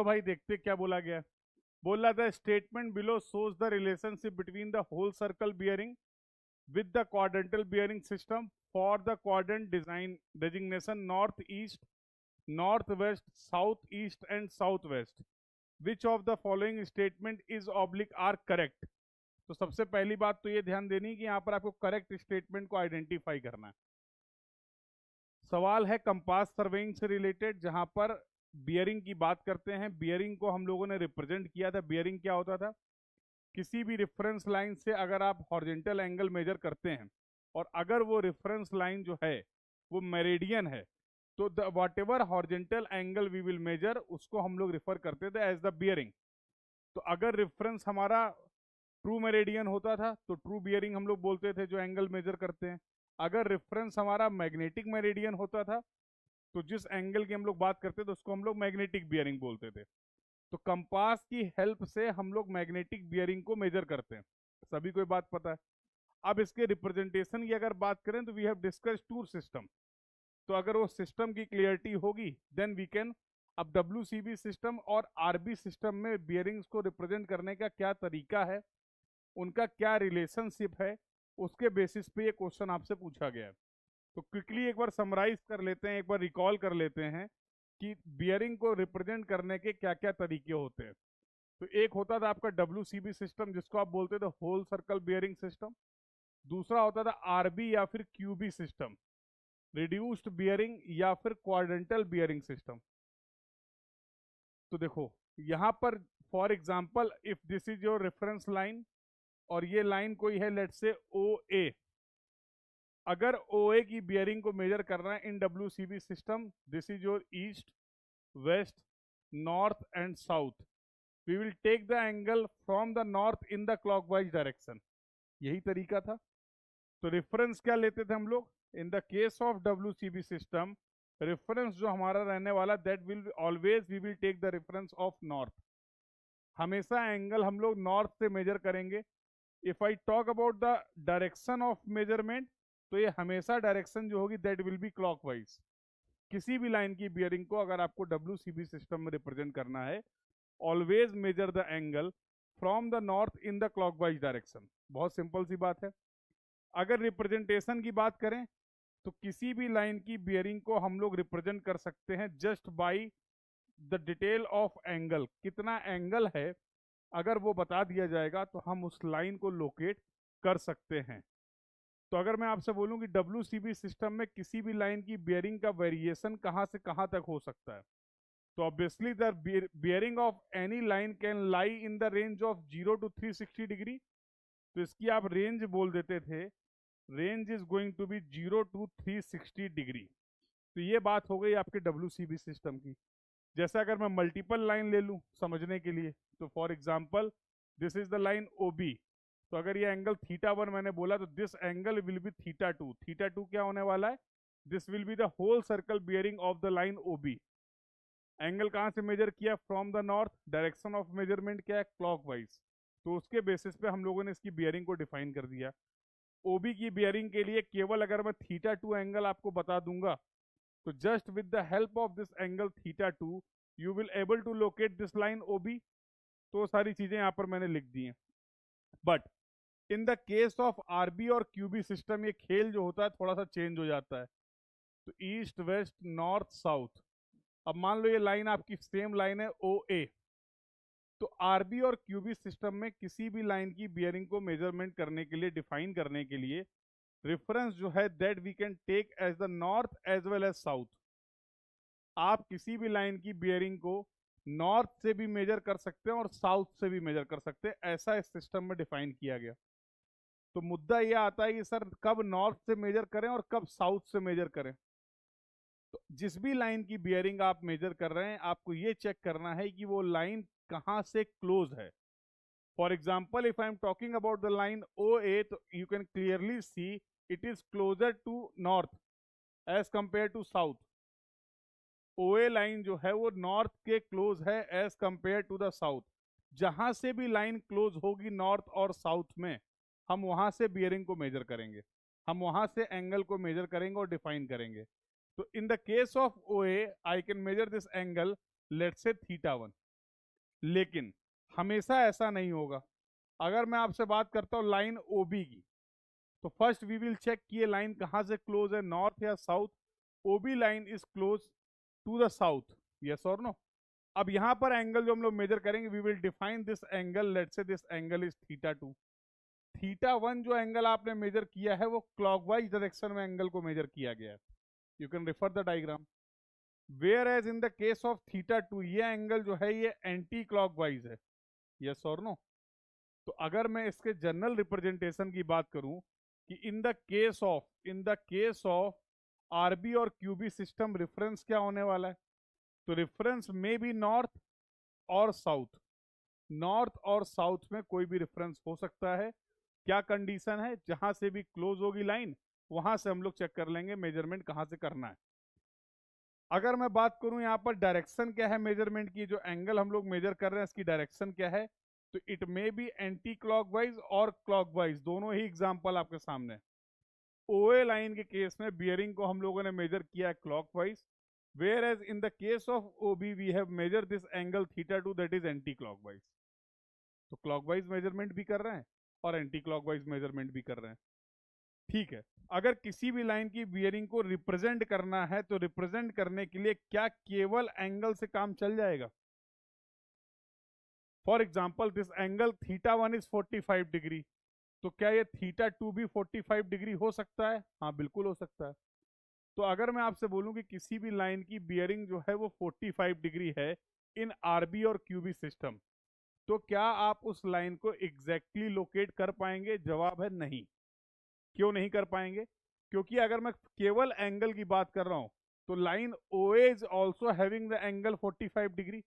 तो भाई देखते क्या बोला गया। बोला था statement below shows the relationship between the whole circle bearing with the quadrantal bearing system for the quadrant design designation northeast, northwest, southeast and southwest. Which of the following statement is oblique are correct? तो सबसे पहली बात तो ये ध्यान देनी कि यहाँ पर आपको करेक्ट स्टेटमेंट को आइडेंटिफाई करना है। सवाल है कंपास सर्वेइंग से रिलेटेड, जहां पर बियरिंग की बात करते हैं। बियरिंग को हम लोगों ने रिप्रेजेंट किया था। बियरिंग क्या होता था? किसी भी रेफरेंस लाइन से अगर आप हॉरिजॉन्टल एंगल मेजर करते हैं और अगर वो रेफरेंस लाइन जो है वो मेरिडियन है, तो the whatever horizontal angle we will measure उसको हम लोग रिफर करते थे एज द बियरिंग। तो अगर रेफरेंस हमारा ट्रू मेरिडियन होता था तो ट्रू बियरिंग हम लोग बोलते थे जो एंगल मेजर करते हैं। अगर रेफरेंस हमारा मैग्नेटिक मेरिडियन होता था तो जिस एंगल की हम लोग बात करते थे उसको हम लोग मैग्नेटिक बियरिंग बोलते थे। तो कंपास की हेल्प से हम लोग मैग्नेटिक बियरिंग को मेजर करते हैं। सभी को ये बात पता है। अब इसके रिप्रेजेंटेशन की अगर बात करें तो we have discussed two system. तो अगर वो सिस्टम की क्लियरिटी होगी देन वी कैन। अब WCB सिस्टम और RB सिस्टम में बियरिंग्स को रिप्रेजेंट करने का क्या तरीका है, उनका क्या रिलेशनशिप है, उसके बेसिस पे ये क्वेश्चन आपसे पूछा गया है। तो क्विकली एक बार समराइज कर लेते हैं, एक बार रिकॉल कर लेते हैं कि बियरिंग को रिप्रेजेंट करने के क्या क्या तरीके होते हैं। तो एक होता था आपका WCB सिस्टम जिसको आप बोलते थे होल सर्कल बियरिंग सिस्टम। दूसरा होता था RB या फिर QB सिस्टम, रिड्यूस्ड बियरिंग या फिर क्वाड्रेंटल बियरिंग सिस्टम। तो देखो यहां पर for example if this is your reference line और ये लाइन कोई है लेट से OA। अगर OA की बियरिंग को मेजर करना है in WCB system, this is your east, west, north and south. We will take the angle from the north in the clockwise direction. यही तरीका था। तो रेफरेंस क्या लेते थे हम लोग? In the case of WCB system reference जो हमारा रहने वाला that will always we will take the reference of north. हमेशा एंगल हम लोग नॉर्थ से मेजर करेंगे। If I talk about the direction of measurement तो ये हमेशा डायरेक्शन जो होगी दैट विल बी क्लॉकवाइज। किसी भी लाइन की बियरिंग को अगर आपको WCB सिस्टम में रिप्रेजेंट करना है always measure the angle from the north in the clockwise direction. बहुत सिंपल सी बात है। अगर रिप्रेजेंटेशन की बात करें तो किसी भी लाइन की बियरिंग को हम लोग रिप्रेजेंट कर सकते हैं just by the detail of angle. कितना एंगल है अगर वो बता दिया जाएगा तो हम उस लाइन को लोकेट कर सकते हैं। तो अगर मैं आपसे बोलूं कि WCB सिस्टम में किसी भी लाइन की बियरिंग का वेरिएशन कहां से कहां तक हो सकता है, तो obviously the bearing of any line can lie in the range of 0 to 360 degree. तो इसकी आप रेंज बोल देते थे, range is going to be 0 to 360 degree. तो ये बात हो गई आपके WCB सिस्टम की। जैसे अगर मैं मल्टीपल लाइन ले लूं समझने के लिए, तो for example this is the line OB। तो अगर ये एंगल θ1 मैंने बोला तो दिस एंगल विल बी θ2। θ2 क्या होने वाला है? This will be the whole circle bearing of the line OB। Angle कहाँ से मेजर किया? From the north. Direction of measurement क्या है? क्लॉकवाइज। तो उसके बेसिस पे हम लोगों ने इसकी बियरिंग को डिफाइन कर दिया। OB की बियरिंग के लिए केवल अगर मैं θ2 एंगल आपको बता दूंगा तो just with the help of this angle θ2 you will able to locate this line OB। तो सारी चीजें यहाँ पर मैंने लिख दी हैं। But in the case of RB और QB सिस्टम ये खेल जो होता है थोड़ा सा चेंज हो जाता है। तो ईस्ट, वेस्ट, नॉर्थ, साउथ। अब मान लो ये लाइन आपकी सेम लाइन है OA। तो RB और QB सिस्टम में किसी भी लाइन की बियरिंग को मेजरमेंट करने के लिए, डिफाइन करने के लिए रेफरेंस जो है that we can take as the north as well as south. आप किसी भी लाइन की बियरिंग को नॉर्थ से भी मेजर कर सकते हैं और साउथ से भी मेजर कर सकते हैं, ऐसा इस सिस्टम में डिफाइन किया गया। तो मुद्दा यह आता है कि सर कब नॉर्थ से मेजर करें और कब साउथ से मेजर करें। तो जिस भी लाइन की बियरिंग आप मेजर कर रहे हैं आपको ये चेक करना है कि वो लाइन कहां से क्लोज है। For example if I am talking about the line OA तो you can clearly see it is closer to north as compare to south. OA line जो है वो नॉर्थ के क्लोज है as compare to the south. जहां से भी line close होगी नॉर्थ और साउथ में हम वहां से बियरिंग को मेजर करेंगे, हम वहां से एंगल को मेजर करेंगे और डिफाइन करेंगे। तो in the case of OA I can measure this angle let's say θ1। लेकिन हमेशा ऐसा नहीं होगा। अगर मैं आपसे बात करता हूँ लाइन ओबी की, तो फर्स्ट वी विल चेक कि ये लाइन कहाँ से क्लोज है, नॉर्थ या south. OB line is close to the south, yes और नो। अब यहाँ पर एंगल जो हम लोग मेजर करेंगे, we will define this angle, let's say this angle is θ2। θ1 जो एंगल आपने मेजर किया है वो क्लॉकवाइज डायरेक्शन में एंगल को मेजर किया गया है। You can refer the diagram. Whereas in the case of θ2 ये एंगल जो है ये एंटी क्लॉकवाइज है, यस और नो। तो अगर मैं इसके जनरल रिप्रेजेंटेशन की बात करूं कि in the case of RB और क्यूबी सिस्टम रेफरेंस क्या होने वाला है, तो रेफरेंस में भी नॉर्थ और साउथ। नॉर्थ और साउथ में कोई भी रेफरेंस हो सकता है। क्या कंडीशन है, जहां से भी क्लोज होगी लाइन वहां से हम लोग चेक कर लेंगे मेजरमेंट कहां से करना है। अगर मैं बात करूं यहाँ पर डायरेक्शन क्या है मेजरमेंट की, जो एंगल हम लोग मेजर कर रहे हैं इसकी डायरेक्शन क्या है, तो it may be anti clockwise और क्लॉकवाइज, दोनों ही एग्जांपल आपके सामने। ओए लाइन के केस में बियरिंग को हम लोगों ने मेजर किया है clockwise, whereas in the case of OB we have measure this angle θ2 that is anti clockwise. तो क्लॉकवाइज मेजरमेंट भी कर रहे हैं और एंटी क्लॉकवाइज मेजरमेंट भी कर रहे हैं। ठीक है, अगर किसी भी लाइन की बियरिंग को रिप्रेजेंट करना है तो रिप्रेजेंट करने के लिए क्या केवल एंगल से काम चल जाएगा? For example this angle θ1 is 45 degree, तो क्या ये θ2 भी 45 डिग्री हो सकता है? हाँ बिल्कुल हो सकता है। तो अगर मैं आपसे बोलूं कि किसी भी लाइन की बियरिंग जो है वो 45 डिग्री है इन आरबी और क्यूबी सिस्टम, तो क्या आप उस लाइन को एग्जैक्टली लोकेट कर पाएंगे? जवाब है नहीं। क्यों नहीं कर पाएंगे? क्योंकि अगर मैं केवल एंगल की बात कर रहा हूं तो line O is also having the angle 45 degree,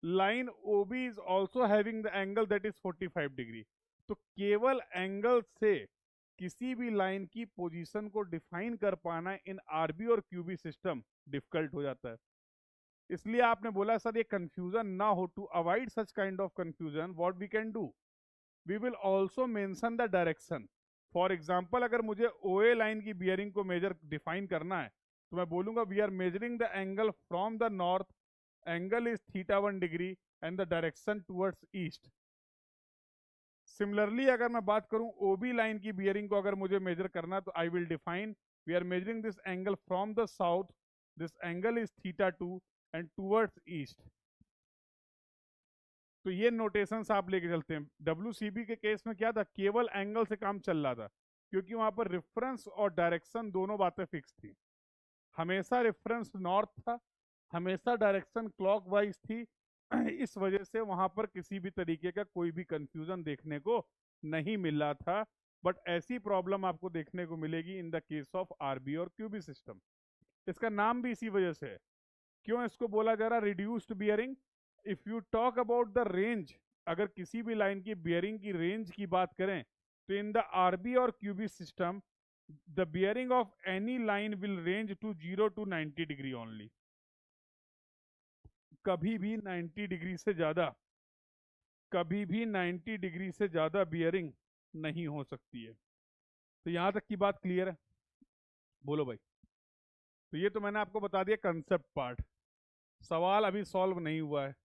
line OB is also having the angle that is 45 degree. तो केवल एंगल से किसी भी लाइन की पोजीशन को डिफाइन कर पाना इन आरबी और क्यूबी सिस्टम डिफिकल्ट हो जाता है। इसलिए आपने बोला सर ये कंफ्यूजन ना हो, to avoid such kind of confusion what we can do, we will also mention the direction. For example अगर मुझे ओए लाइन की बियरिंग को मेजर डिफाइन करना है तो मैं बोलूंगा we are measuring the angle from the north, angle is θ1 degree and the direction towards east. Similarly अगर मैं बात करूं ओबी लाइन की बियरिंग को अगर मुझे मेजर करना तो I will define we are measuring this angle from the south, this angle is θ2 and towards east. तो ये नोटेशंस आप लेके चलते हैं। WCB के केस में क्या था, केवल एंगल से काम चल रहा था क्योंकि वहां पर रेफरेंस और डायरेक्शन दोनों बातें फिक्स थी। हमेशा रेफरेंस नॉर्थ था, हमेशा डायरेक्शन क्लॉकवाइज थी। इस वजह से वहां पर किसी भी तरीके का कोई भी कंफ्यूजन देखने को नहीं मिल रहा था। बट ऐसी प्रॉब्लम आपको देखने को मिलेगी in the case of RB और क्यूबी सिस्टम। इसका नाम भी इसी वजह से है। क्यों इसको बोला जा रहा reduced bearing? If you talk about the range, अगर किसी भी लाइन की बियरिंग की रेंज की बात करें तो इन द आरबी और QB system the bearing of any line will range to 0 to 90 degree only. कभी भी 90 डिग्री से ज्यादा, कभी भी 90 डिग्री से ज्यादा बियरिंग नहीं हो सकती है। तो यहां तक की बात क्लियर है? बोलो भाई। तो ये तो मैंने आपको बता दिया कंसेप्ट पार्ट। सवाल अभी सॉल्व नहीं हुआ है,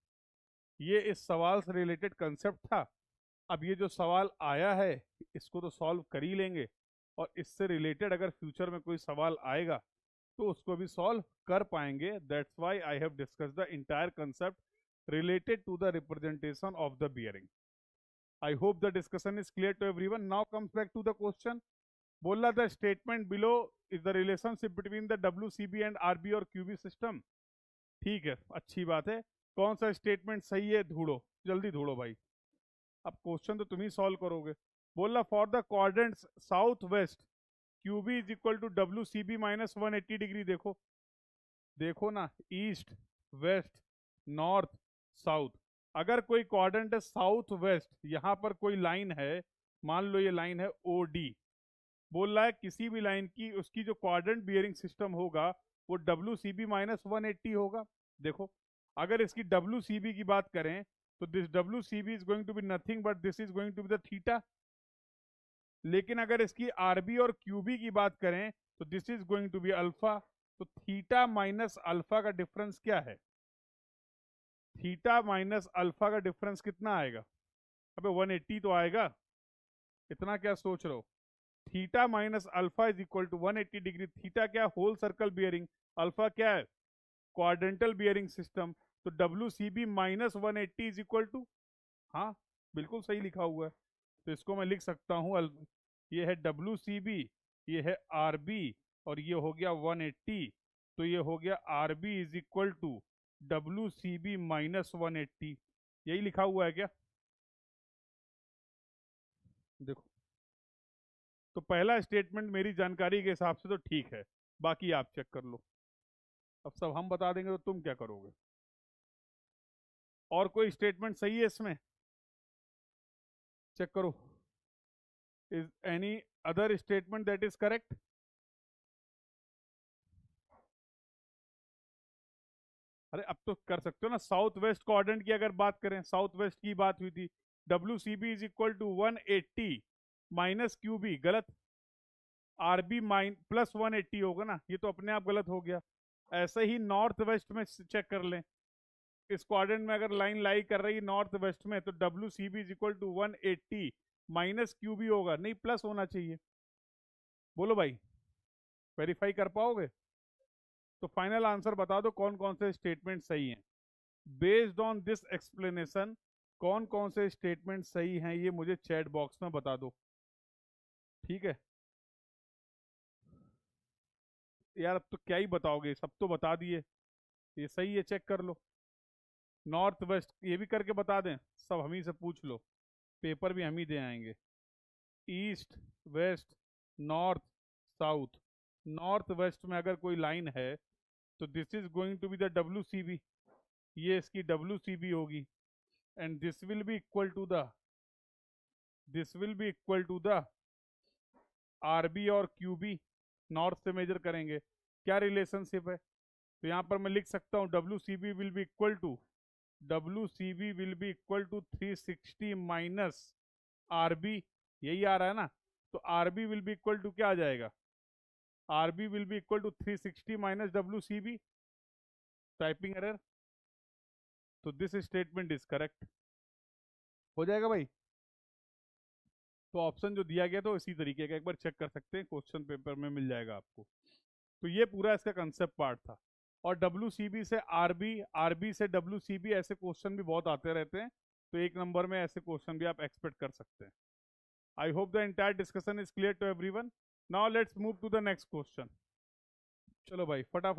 ये इस सवाल से रिलेटेड कंसेप्ट था। अब ये जो सवाल आया है इसको तो सॉल्व कर ही लेंगे, और इससे रिलेटेड अगर फ्यूचर में कोई सवाल आएगा तो उसको भी सॉल्व कर पाएंगे। That's why I have discuss the entire concept related to the representation of the bearing. I hope the discussion is clear to everyone. Now comes back to the question. बोला the statement below is the relationship between the WCB and RB और QB system. ठीक है, अच्छी बात है। कौन सा statement सही है ढूंढो, जल्दी ढूंढो भाई। अब क्वेश्चन तो तुम ही सॉल्व करोगे। बोला for the quadrants south west QB is equal to WCB minus 180 degree. देखो देखो ना, ईस्ट वेस्ट नॉर्थ साउथ। अगर कोई क्वाड्रेंट है साउथ वेस्ट, यहां पर कोई लाइन है, मान लो ये लाइन है OD। बोल रहा है किसी भी लाइन की उसकी जो क्वाड्रेंट बियरिंग सिस्टम होगा वो WCB माइनस 180 होगा। देखो अगर इसकी WCB की बात करें तो this WCB is going to be nothing but this is going to be the theta. लेकिन अगर इसकी RB और QB की बात करें तो this is going to be alpha. तो थीटा माइनस अल्फा का डिफरेंस क्या है? थीटा माइनस अल्फा का डिफरेंस कितना आएगा? अबे 180 तो आएगा, इतना क्या सोच रहे हो? Theta minus alpha is equal to 180 degree. Theta क्या? Whole circle bearing. अल्फा क्या है? Quadrantal bearing system. तो W C B minus 180 is equal to, हाँ बिल्कुल सही लिखा हुआ है। तो इसको मैं लिख सकता हूँ, ये है डब्ल्यू सी बी, ये है आर बी, और ये हो गया 180। तो ये हो गया R B is equal to W C B minus 180। यही लिखा हुआ है क्या? देखो, तो पहला स्टेटमेंट मेरी जानकारी के हिसाब से तो ठीक है, बाकी आप चेक कर लो। अब सब हम बता देंगे तो तुम क्या करोगे? और कोई स्टेटमेंट सही है इसमें? चेक करो। Is any other statement that is correct? अरे अब तो कर सकते हो ना। साउथ वेस्ट क्वाड्रेंट की अगर बात करें, साउथ वेस्ट की बात हुई थी, W C B is equal to 180 minus Q B, गलत। आर बी माइन प्लस 180 होगा ना, ये तो अपने आप गलत हो गया। ऐसे ही नॉर्थ वेस्ट में चेक कर लें, इस क्वाड्रेंट में अगर लाइन लाई कर रही है नॉर्थ वेस्ट में, तो W C B is equal to 180 minus Q B होगा, नहीं प्लस होना चाहिए। बोलो भाई, वेरीफाई कर पाओगे? तो फाइनल आंसर बता दो कौन कौन से स्टेटमेंट सही हैं। बेस्ड ऑन दिस एक्सप्लेनेशन कौन कौन से स्टेटमेंट सही हैं, ये मुझे चैट बॉक्स में बता दो, ठीक है? यार अब तो क्या ही बताओगे, सब तो बता दिए। ये सही है, चेक कर लो। नॉर्थ वेस्ट ये भी करके बता दें, सब हम ही से पूछ लो, पेपर भी हम ही दे आएंगे। East, west, north, south. North west में अगर कोई लाइन है तो this is going to be the W C B, ये इसकी डब्ल्यू सी बी होगी। And this will be equal to the, this will be equal to the R B और Q B. North से measure करेंगे, क्या relationship है? तो यहाँ पर मैं लिख सकता हूँ W C B will be equal to, W C B will be equal to 360 minus R B, यही आ रहा है ना? तो R B will be equal to क्या आ जाएगा? R B will be equal to 360 minus W C B. Typing error. तो दिस स्टेटमेंट इज करेक्ट। हो जाएगा भाई। तो ऑप्शन जो दिया गया था इसी तरीके का, एक बार चेक कर सकते हैं, क्वेश्चन पेपर में मिल जाएगा आपको। तो ये पूरा इसका कंसेप्ट पार्ट था। और डब्ल्यू सी बी से आरबी, आरबी से डब्ल्यू सी बी, ऐसे क्वेश्चन भी बहुत आते रहते हैं। तो एक नंबर में ऐसे क्वेश्चन भी आप एक्सपेक्ट कर सकते हैं। I hope the entire discussion is clear to everyone. Now let's move to the next question. चलो भाई फटाफट